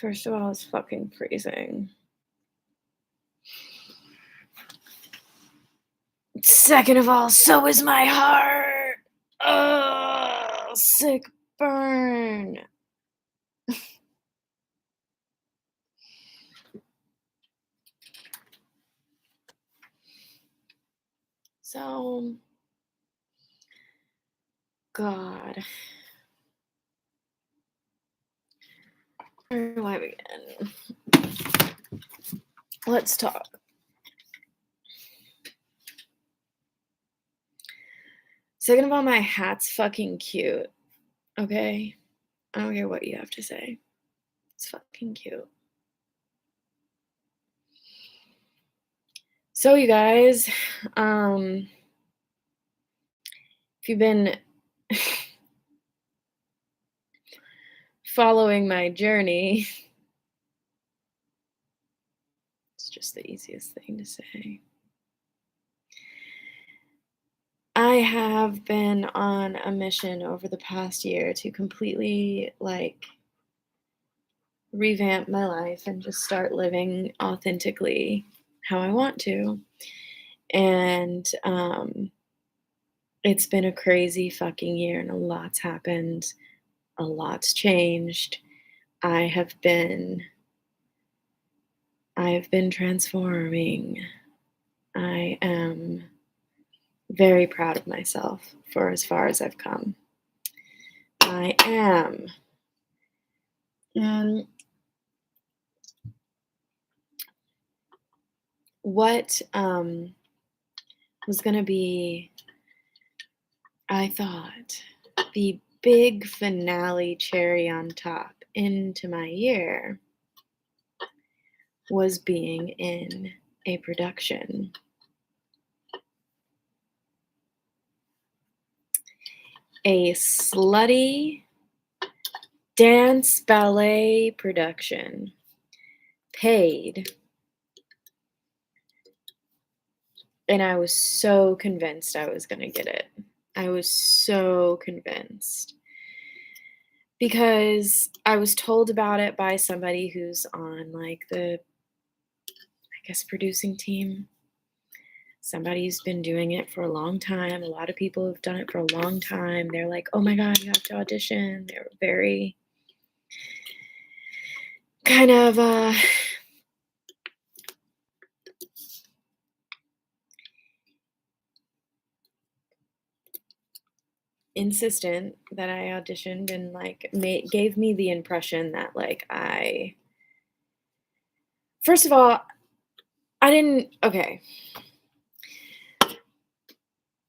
First of all, it's fucking freezing. Second of all, so is my heart. Ugh, sick burn. So, God. Where do I begin? Let's talk. Second of all, my hat's fucking cute. Okay? I don't care what you have to say. It's fucking cute. So, you guys, if you've been following my journey, it's just the easiest thing to say. I have been on a mission over the past year to completely revamp my life and just start living authentically how I want to. And it's been a crazy fucking year and a lot's happened. A lot's changed. I have been transforming. I am very proud of myself for as far as I've come. I am. And what was going to be, I thought, the big finale cherry on top into my year was being in a production. A slutty dance ballet production. Paid. And I was so convinced I was going to get it. I was so convinced. Because I was told about it by somebody who's on the, I guess, producing team. Somebody who's been doing it for a long time. A lot of people have done it for a long time. They're like, oh my God, you have to audition. They're very kind of insistent that I auditioned and gave me the impression that first of all, I didn't, okay.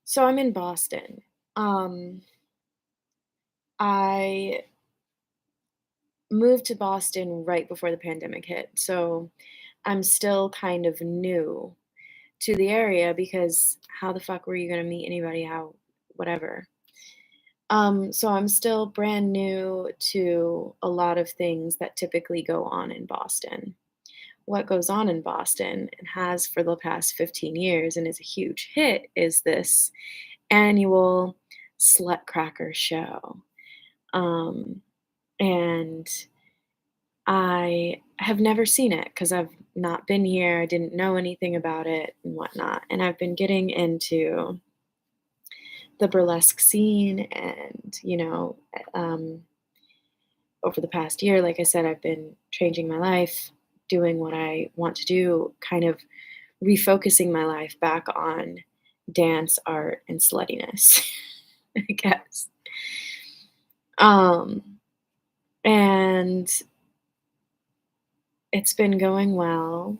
So I'm in Boston. I moved to Boston right before the pandemic hit. So I'm still kind of new to the area because how the fuck were you going to meet anybody? Whatever. So I'm still brand new to a lot of things that typically go on in Boston. What goes on in Boston and has for the past 15 years and is a huge hit is this annual Slutcracker show. And I have never seen it because I've not been here. I didn't know anything about it and whatnot. And I've been getting into the burlesque scene and, over the past year, like I said, I've been changing my life, doing what I want to do, kind of refocusing my life back on dance, art, and sluttiness, I guess. And it's been going well.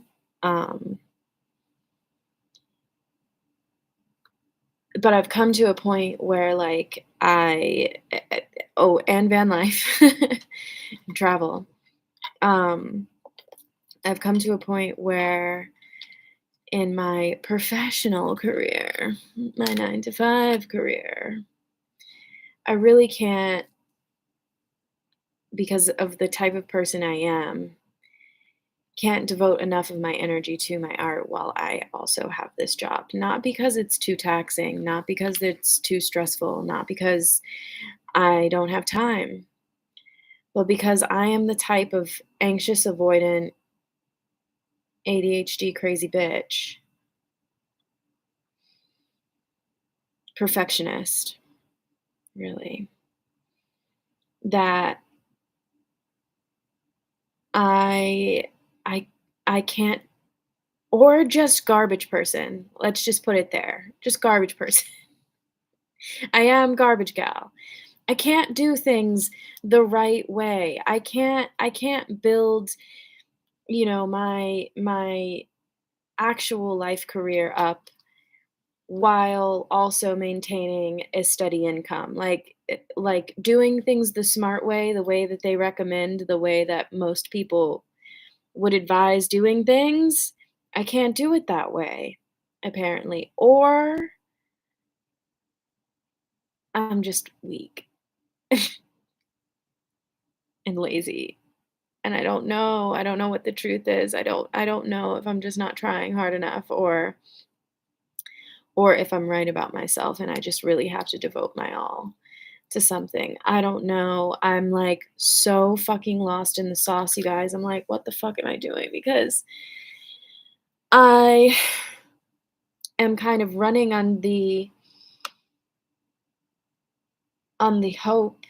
But I've come to a point where and van life, travel. I've come to a point where in my professional career, my 9-to-5 career, I really can't, because of the type of person I am, can't devote enough of my energy to my art while I also have this job. Not because it's too taxing, not because it's too stressful, not because I don't have time, But because I am the type of anxious, avoidant, ADHD crazy bitch, perfectionist, really, that I I I can't, or just garbage person. Let's just put it there. Just garbage person. I am garbage gal. I can't do things the right way. I can't build, my actual life career up while also maintaining a steady income. Like doing things the smart way, the way that they recommend, the way that most people would advise doing things. I can't do it that way, apparently. Or I'm just weak and lazy. And I don't know what the truth is. I don't know if I'm just not trying hard enough, or if I'm right about myself and I just really have to devote my all to something. I don't know. I'm like so fucking lost in the sauce, you guys. I'm like, what the fuck am I doing? Because I am kind of running on the hope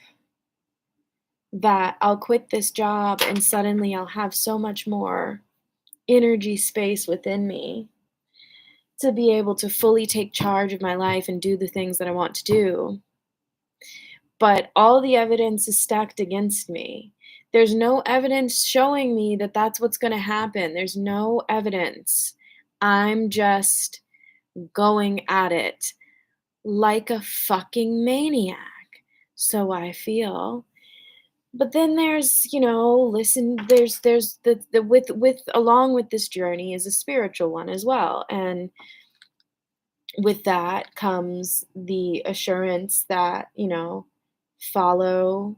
that I'll quit this job and suddenly I'll have so much more energy space within me to be able to fully take charge of my life and do the things that I want to do. But all the evidence is stacked against me. There's no evidence showing me that that's what's going to happen. There's no evidence. I'm just going at it like a fucking maniac. So I feel. But then there's the with along with this journey is a spiritual one as well. And with that comes the assurance that, follow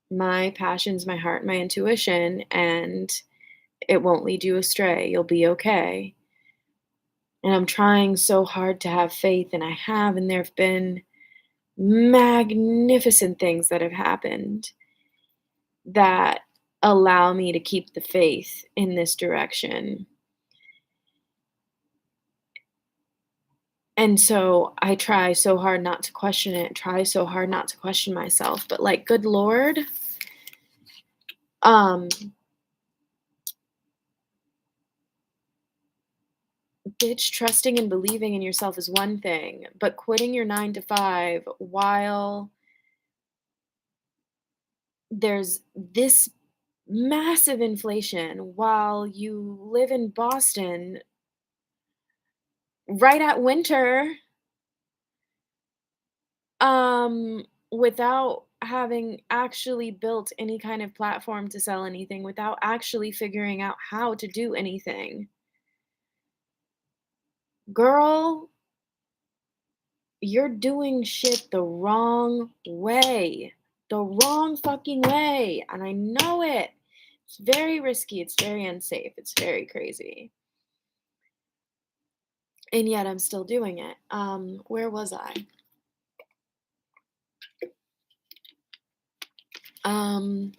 my passions, my heart, my intuition, and it won't lead you astray. You'll be okay. And I'm trying so hard to have faith, and I have, and there have been magnificent things that have happened that allow me to keep the faith in this direction. And so I try so hard not to question it, try so hard not to question myself, but like, good Lord, um, bitch, trusting and believing in yourself is one thing, but quitting your 9 to 5 while there's this massive inflation, while you live in Boston right at winter, without having actually built any kind of platform to sell anything, without actually figuring out how to do anything. Girl, you're doing shit the wrong way. The wrong fucking way. And I know it. It's very risky. It's very unsafe. It's very crazy. And yet I'm still doing it. Where was I? Um,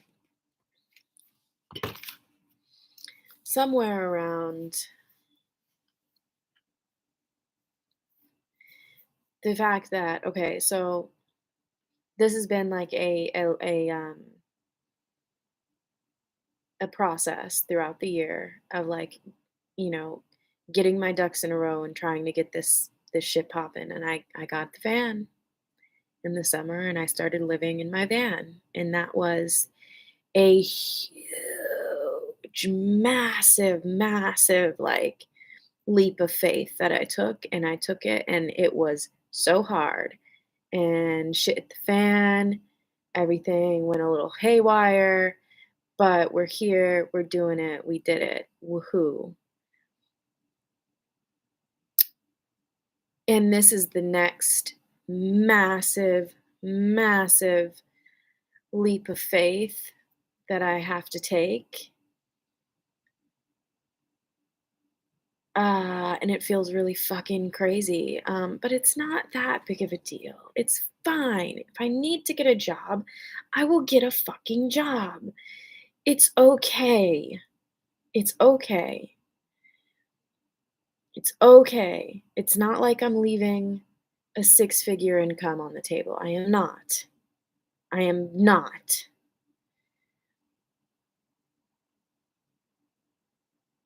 Somewhere around the fact that, okay, so this has been like a process throughout the year of like, you know, getting my ducks in a row and trying to get this shit popping. And I got the van in the summer and I started living in my van. And that was a huge, massive, massive like leap of faith that I took. And I took it and it was so hard. And shit hit the fan. Everything went a little haywire, but we're here, we're doing it, we did it. Woohoo. And this is the next massive, massive leap of faith that I have to take. And it feels really fucking crazy. But it's not that big of a deal. It's fine. If I need to get a job, I will get a fucking job. It's okay. It's okay. It's okay. It's not like I'm leaving a six-figure income on the table. I am not. I am not.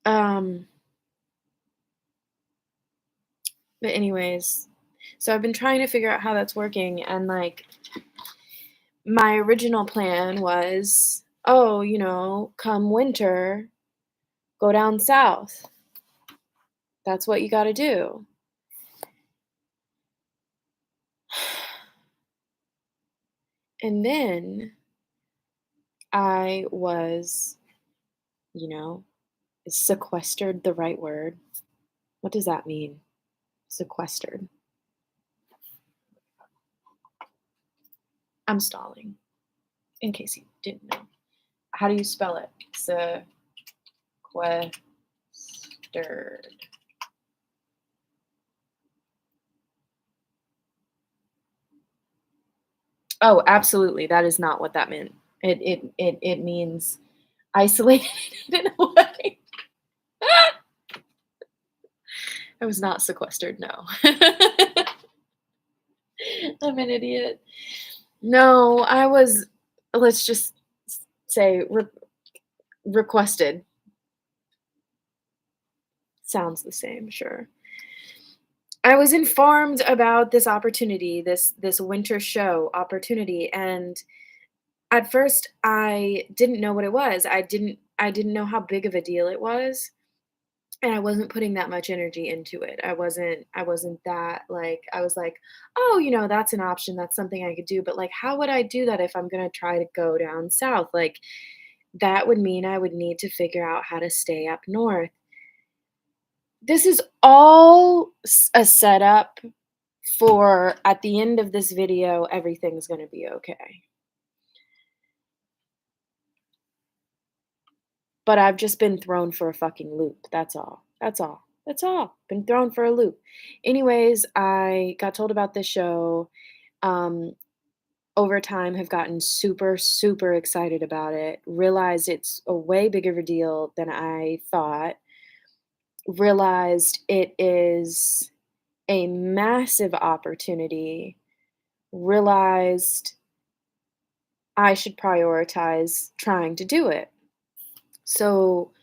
Um, but anyways, so I've been trying to figure out how that's working, and like my original plan was, oh, come winter, go down south. That's what you got to do. And then I was, you know, is sequestered the right word? What does that mean? Sequestered. I'm stalling, in case you didn't know. How do you spell it? Sequestered. Oh, absolutely. That is not what that meant. It means isolated in a way. I was not sequestered, no. I'm an idiot. No, I was, let's just say, requested. Sounds the same, sure. I was informed about this opportunity, this winter show opportunity, and at first I didn't know what it was. I didn't know how big of a deal it was, and I wasn't putting that much energy into it. I wasn't that, like, I was like, "Oh, that's an option. That's something I could do." But like, how would I do that if I'm going to try to go down south? Like, that would mean I would need to figure out how to stay up north. This is all a setup for at the end of this video, everything's going to be okay. But I've just been thrown for a fucking loop. That's all. That's all. That's all. Been thrown for a loop. Anyways, I got told about this show. Um, Over time, have gotten super, super excited about it. Realized it's a way bigger of a deal than I thought. Realized it is a massive opportunity. Realized I should prioritize trying to do it. So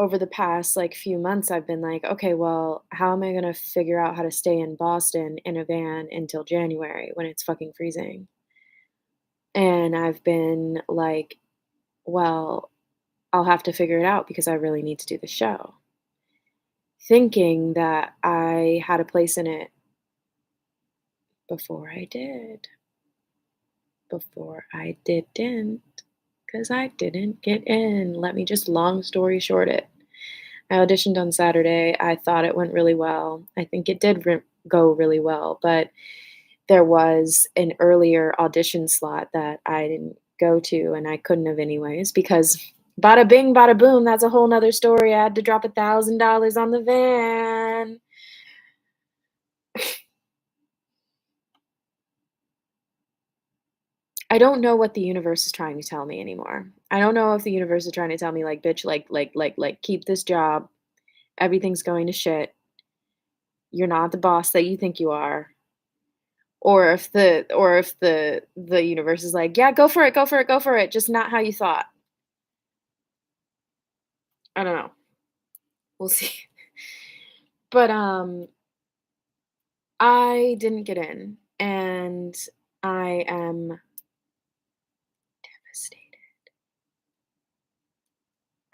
over the past like few months, I've been like, okay, well, how am I going to figure out how to stay in Boston in a van until January when it's fucking freezing? And I've been like, well, I'll have to figure it out because I really need to do the show. Thinking that I had a place in it before I did. Before I didn't. Because I didn't get in. Let me just long story short it. I auditioned on Saturday. I thought it went really well. I think it did go really well, but there was an earlier audition slot that I didn't go to, and I couldn't have anyways because bada bing, bada boom. That's a whole nother story. I had to drop $1,000 on the van. I don't know what the universe is trying to tell me anymore. I don't know if the universe is trying to tell me like, bitch, like, keep this job. Everything's going to shit. You're not the boss that you think you are. Or if the universe is like, "Yeah, go for it, go for it, go for it, just not how you thought." I don't know. We'll see. But, I didn't get in, and I am devastated.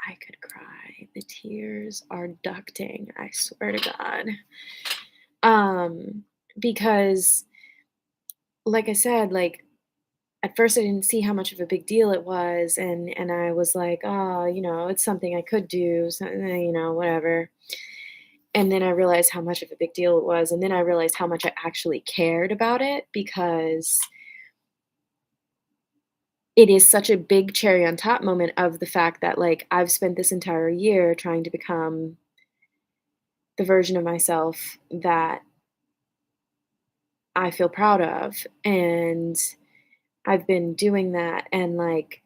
I could cry. The tears are ducting, I swear to God. Um, because, like I said, like, at first I didn't see how much of a big deal it was, and I was like, "Oh, it's something I could do, so, whatever." And then I realized how much of a big deal it was, and then I realized how much I actually cared about it because it is such a big cherry on top moment of the fact that, like, I've spent this entire year trying to become the version of myself that I feel proud of, and I've been doing that, and, like,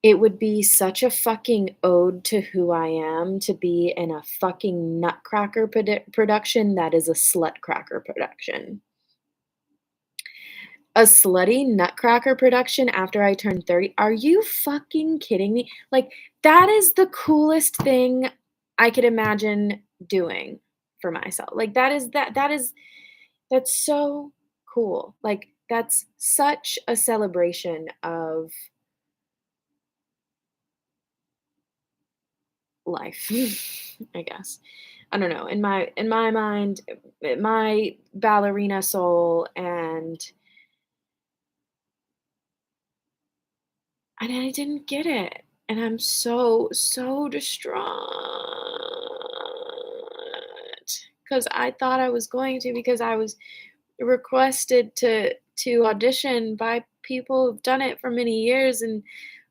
it would be such a fucking ode to who I am to be in a fucking nutcracker production that is a slutcracker production. A slutty nutcracker production after I turned 30? Are you fucking kidding me? Like, that is the coolest thing I could imagine doing for myself. Like, that's so cool. Like, that's such a celebration of life, I guess. I don't know. In my mind, my ballerina soul and I didn't get it. And I'm so, so distraught because I thought I was going to because I was requested to audition by people who've done it for many years and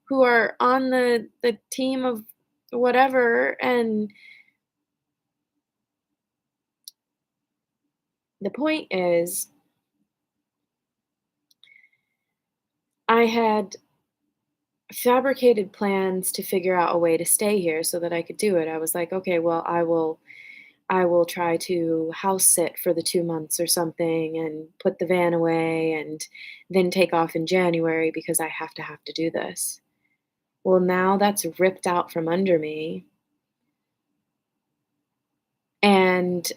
who are on the team of whatever, and the point is I had fabricated plans to figure out a way to stay here so that I could do it. I was like, "Okay, well, I will try to house sit for the 2 months or something and put the van away and then take off in January because I have to do this." Well, now that's ripped out from under me, and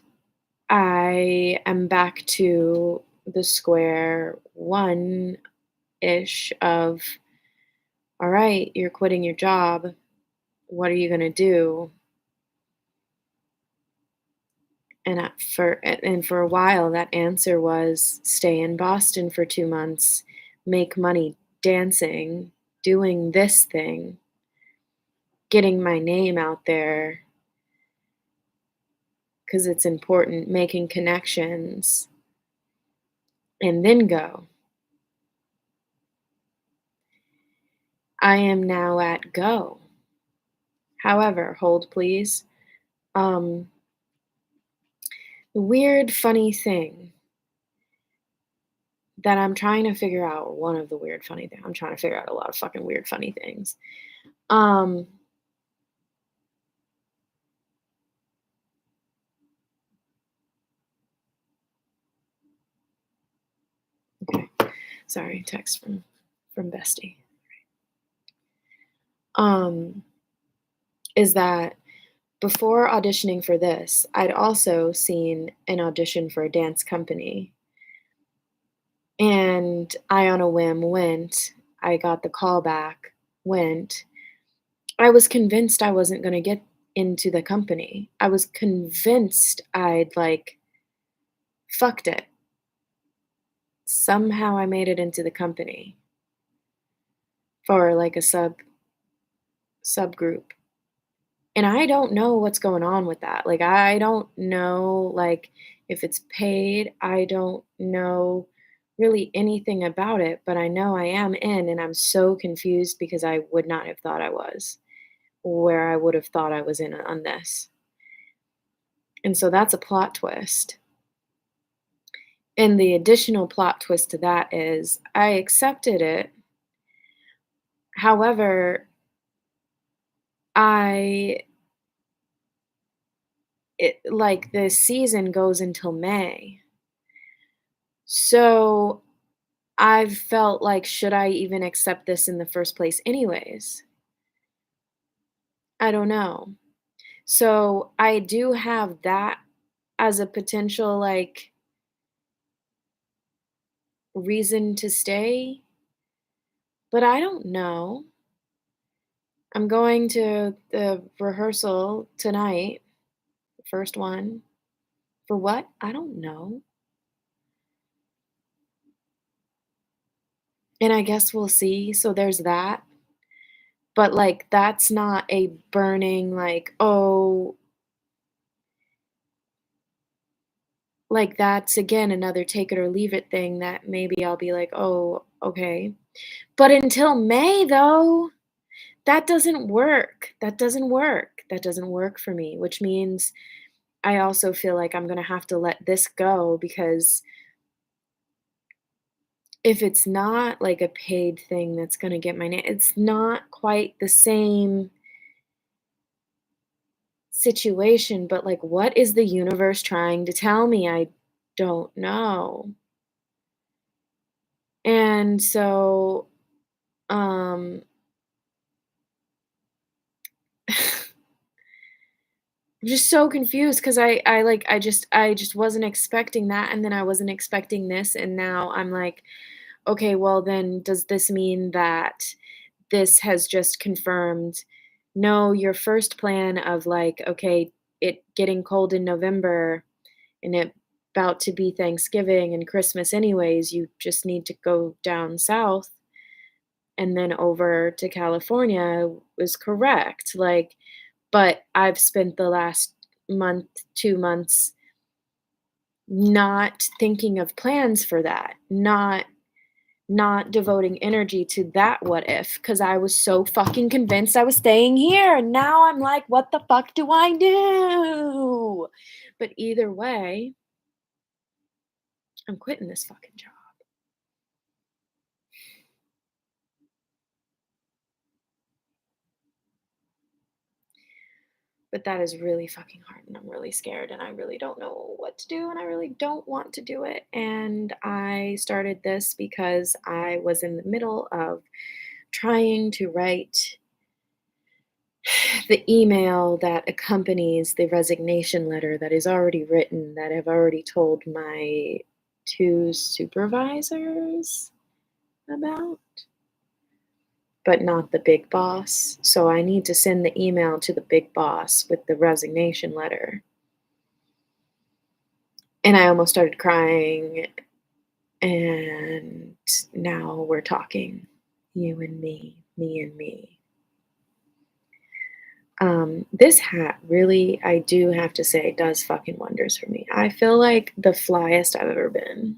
I am back to the square one-ish of, "All right, you're quitting your job. What are you gonna do?" And for a while, that answer was stay in Boston for 2 months, make money dancing, doing this thing, getting my name out there because it's important, making connections, and then go. I am now at go. However, hold please. Um, weird, funny thing that I'm trying to figure out, one of the weird, funny things, I'm trying to figure out a lot of fucking weird, funny things. Um, okay. Sorry, text from Bestie. Um, is that before auditioning for this, I'd also seen an audition for a dance company, and I on a whim went. I got the call back, went. I was convinced I wasn't gonna get into the company. I was convinced I'd, like, fucked it. Somehow I made it into the company for, like, a subgroup. And I don't know what's going on with that. Like, I don't know, like, if it's paid. I don't know really anything about it, but I know I am in, and I'm so confused because I would not have thought I was, where I would have thought I was in on this. And so that's a plot twist. And the additional plot twist to that is I accepted it. However, I like the season goes until May. So I've felt like, should I even accept this in the first place anyways? I don't know. So I do have that as a potential, like, reason to stay, but I don't know. I'm going to the rehearsal tonight, the first one. For what? I don't know. And I guess we'll see. So there's that. But, like, that's not a burning, like, oh, like, that's again another take it or leave it thing that maybe I'll be like, "Oh, okay." But until May, though, that doesn't work. That doesn't work. That doesn't work for me, which means I also feel like I'm gonna have to let this go because if it's not like a paid thing that's gonna get my name, it's not quite the same situation, but like, what is the universe trying to tell me? I don't know. And so, um, I'm just so confused because I just wasn't expecting that, and then I wasn't expecting this, and now I'm like, okay, well then does this mean that this has just confirmed, no, your first plan of like, okay, it getting cold in November and it about to be Thanksgiving and Christmas anyways, you just need to go down south and then over to California was correct. Like, but I've spent the last month, 2 months not thinking of plans for that, not devoting energy to that what if because I was so fucking convinced I was staying here. And now I'm like, what the fuck do I do? But either way, I'm quitting this fucking job. But that is really fucking hard and I'm really scared and I really don't know what to do and I really don't want to do it. And I started this because I was in the middle of trying to write the email that accompanies the resignation letter that is already written that I've already told my 2 supervisors about, but not the big boss. So I need to send the email to the big boss with the resignation letter. And I almost started crying, and now we're talking, you and me and me. This hat really, I do have to say, does fucking wonders for me. I feel like the flyest I've ever been.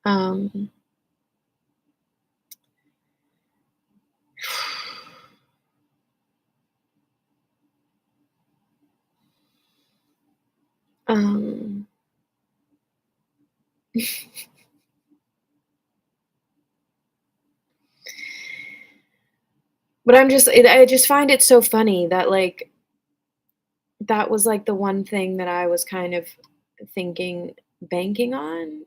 Um, um, but I just find it so funny that like that was like the one thing that I was kind of thinking, banking on.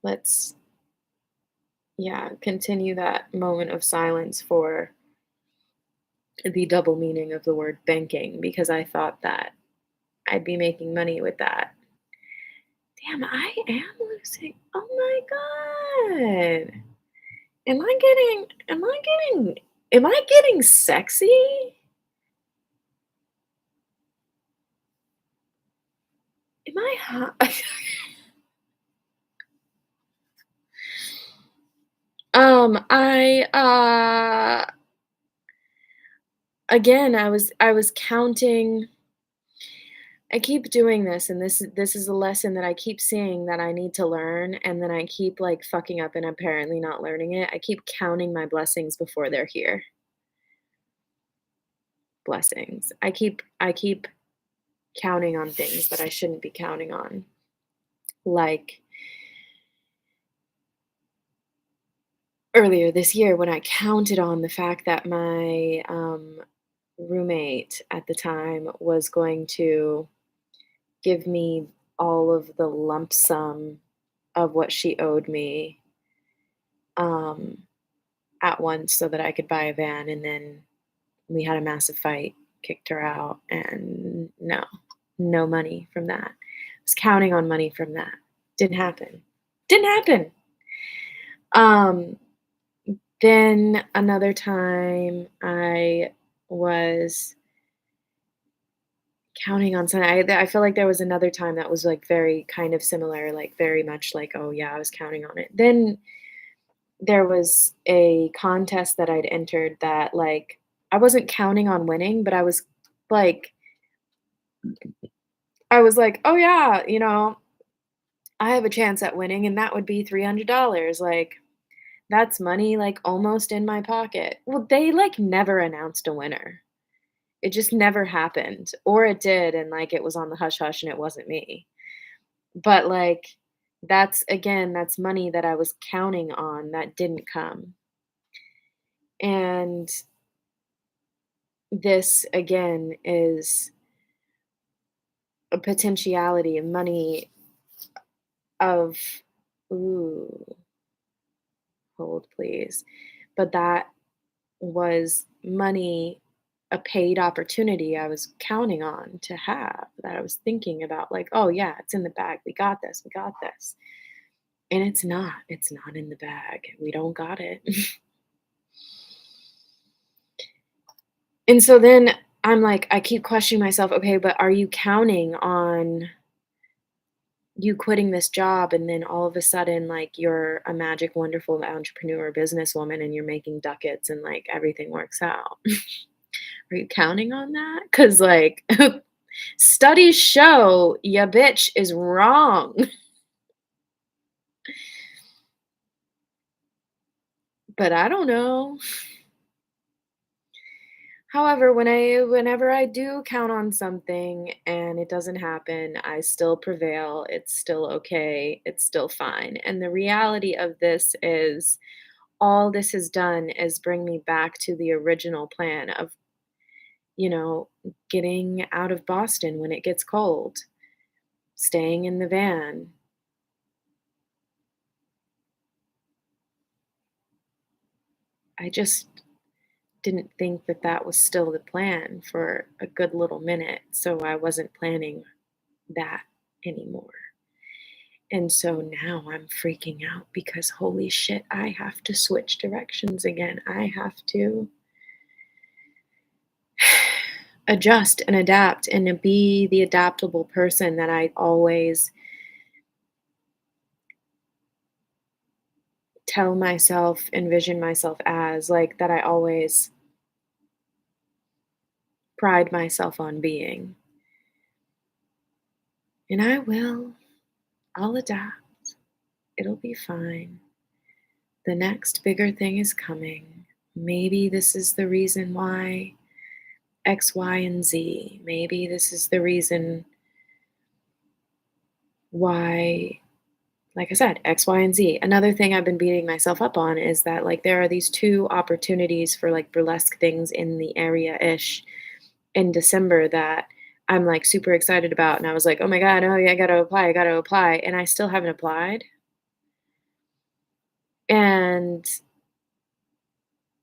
Let's, yeah, continue that moment of silence for the double meaning of the word banking because I thought that I'd be making money with that. Damn, I am losing. Oh my god. Am I getting sexy? Am I hot? I again, I was counting. I keep doing this, and this is a lesson that I keep seeing that I need to learn, and then I keep like fucking up and apparently not learning it. I keep counting my blessings before they're here. Blessings. I keep counting on things that I shouldn't be counting on. Like earlier this year when I counted on the fact that my roommate at the time was going to give me all of the lump sum of what she owed me um, at once so that I could buy a van. And then we had a massive fight, kicked her out, and no money from that. I was counting on money from that. Didn't happen. Didn't happen. Um, then another time I was counting on something. I feel like there was another time that was like very kind of similar, like very much like, oh yeah, I was counting on it. Then there was a contest that I'd entered that like I wasn't counting on winning, but like I was like, oh yeah, I have a chance at winning and that would be $300. Like That's money, like, almost in my pocket. Well, they, like, never announced a winner. It just never happened, or it did, and, like, it was on the hush hush and it wasn't me. But, like, that's again, that's money that I was counting on that didn't come. And this, again, is a potentiality of money of ooh, hold please. But that was money, a paid opportunity I was counting on to have, that I was thinking about, like, "Oh, yeah, it's in the bag. We got this. We got this." And it's not. It's not in the bag. We don't got it. And so then I'm like, I keep questioning myself, okay, but are you counting on you quitting this job and then all of a sudden, like, you're a magic, wonderful entrepreneur, businesswoman, and you're making ducats and like everything works out? Are you counting on that? Because, like, studies show ya bitch is wrong. But I don't know. However, whenever I do count on something and it doesn't happen, I still prevail. It's still okay. It's still fine. And the reality of this is all this has done is bring me back to the original plan of, you know, getting out of Boston when it gets cold, staying in the van. I just didn't think that that was still the plan for a good little minute. So I wasn't planning that anymore. And so now I'm freaking out because holy shit, I have to switch directions again. I have to adjust and adapt and to be the adaptable person that I always tell myself, envision myself as, like, that I always pride myself on being. And I will. I'll adapt. It'll be fine. The next bigger thing is coming. Maybe this is the reason why X, Y, and Z. Maybe this is the reason why, like I said, X, Y, and Z. Another thing I've been beating myself up on is that, like, there are these two opportunities for, like, burlesque things in the area ish in December that I'm, like, super excited about. And I was like, oh my God, oh yeah, I gotta apply, I gotta apply. And I still haven't applied. And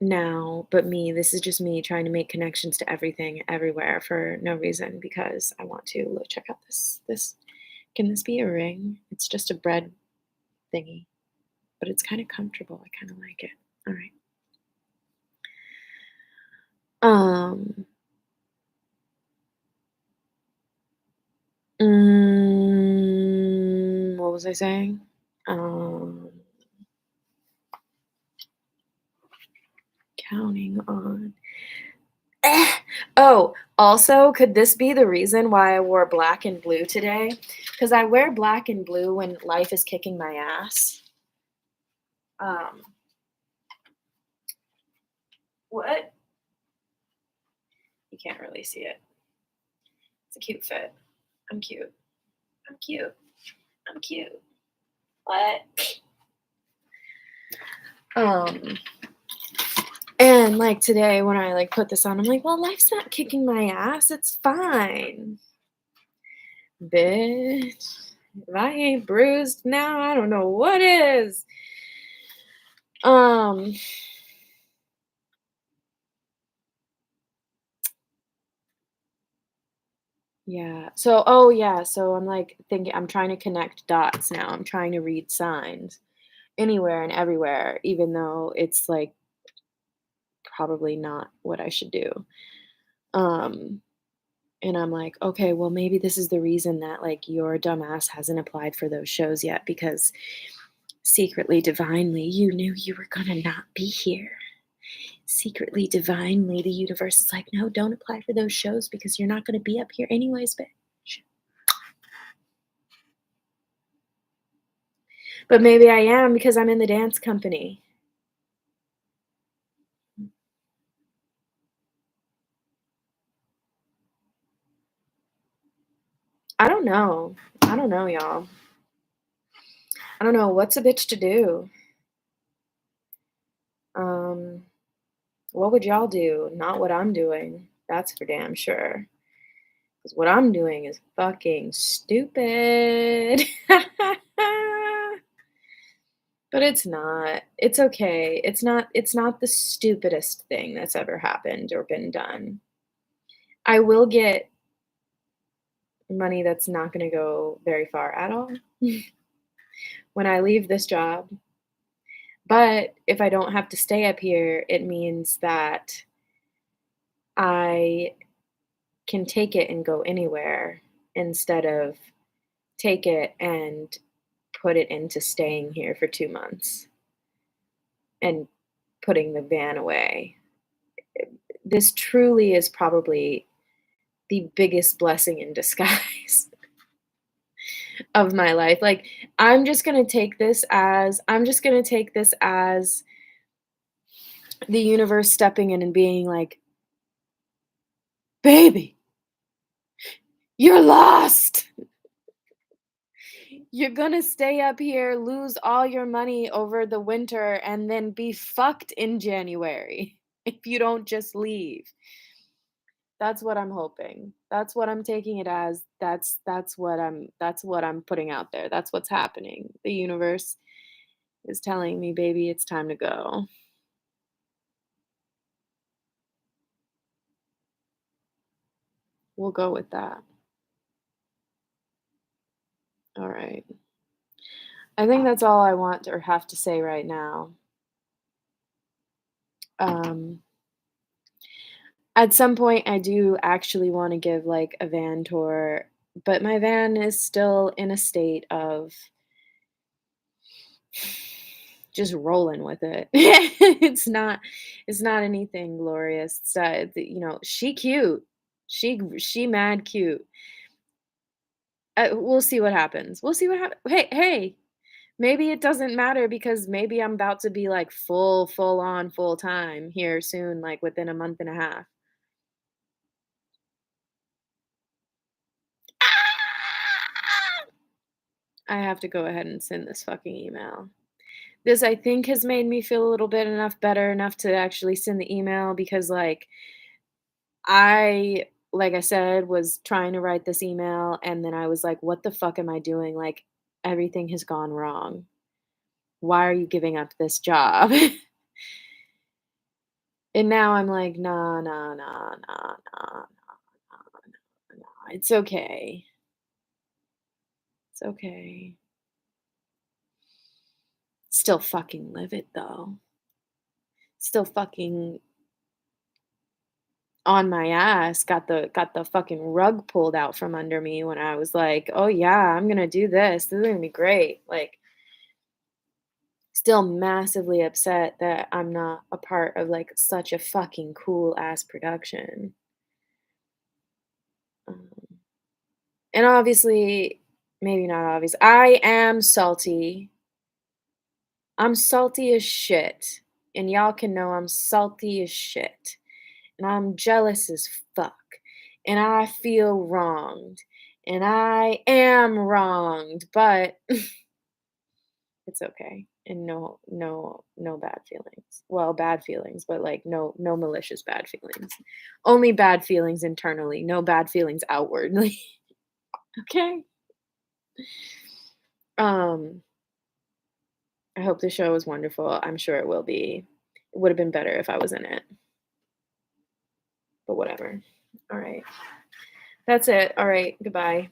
now, but me, this is just me trying to make connections to everything everywhere for no reason because I want to. Look, check out this. Can this be a ring? It's just a bread thingy, but it's kind of comfortable. I kind of like it. All right. Um. What was I saying? Um. Counting on. Oh, also, could this be the reason why I wore black and blue today? Because I wear black and blue when life is kicking my ass. Um, what? You can't really see it. It's a cute fit. I'm cute. I'm cute. I'm cute. What? Um, and like today when I like put this on, I'm like, well, life's not kicking my ass. It's fine. Bitch. If I ain't bruised now, I don't know what is. Um, yeah. So, oh yeah. So I'm like thinking, I'm trying to connect dots now. I'm trying to read signs anywhere and everywhere, even though it's like probably not what I should do. Um, and I'm like, okay, well, maybe this is the reason that like your dumbass hasn't applied for those shows yet because secretly, divinely, you knew you were gonna not be here. Secretly, divinely, the universe is like, no, don't apply for those shows because you're not gonna be up here anyways, bitch. But maybe I am because I'm in the dance company. I don't know. I don't know, y'all. I don't know. What's a bitch to do? Um, what would y'all do? Not what I'm doing. That's for damn sure. Because what I'm doing is fucking stupid. But it's not. It's okay. It's not the stupidest thing that's ever happened or been done. I will get money that's not gonna go very far at all when I leave this job. But if I don't have to stay up here, it means that I can take it and go anywhere instead of take it and put it into staying here for 2 months and putting the van away. This truly is probably the biggest blessing in disguise of my life. Like, I'm just gonna take this as the universe stepping in and being like, "Baby, you're lost. You're gonna stay up here, lose all your money over the winter, and then be fucked in January if you don't just leave." That's what I'm hoping. That's what I'm taking it as. That's what I'm putting out there. That's what's happening. The universe is telling me, "Baby, it's time to go." We'll go with that. All right. I think that's all I want or have to say right now. Um, at some point, I do actually want to give like a van tour, but my van is still in a state of just rolling with it. It's not anything glorious. She cute. She mad cute. We'll see what happens. We'll see what happens. Hey, maybe it doesn't matter because maybe I'm about to be like full on full time here soon, like within a month and a half. I have to go ahead and send this fucking email. This, I think, has made me feel a little bit enough better enough to actually send the email because, like I said, was trying to write this email and then I was like, "What the fuck am I doing? Like, everything has gone wrong. Why are you giving up this job?" And now I'm like, "Nah, nah, nah, nah, nah, nah, nah. It's okay. It's okay." Still fucking live it though. Still fucking on my ass, got the fucking rug pulled out from under me when I was like, "Oh yeah, I'm gonna do this. This is gonna be great." Like, still massively upset that I'm not a part of like such a fucking cool ass production. Um, and obviously, maybe not obvious. I am salty. I'm salty as shit. And y'all can know I'm salty as shit. And I'm jealous as fuck. And I feel wronged. And I am wronged, but it's okay. And no bad feelings. Well, bad feelings, but like no malicious bad feelings. Only bad feelings internally, no bad feelings outwardly. Okay? Um, I hope the show was wonderful. I'm sure it will be. It would have been better if I was in it, but whatever. All right. That's it. All right. Goodbye.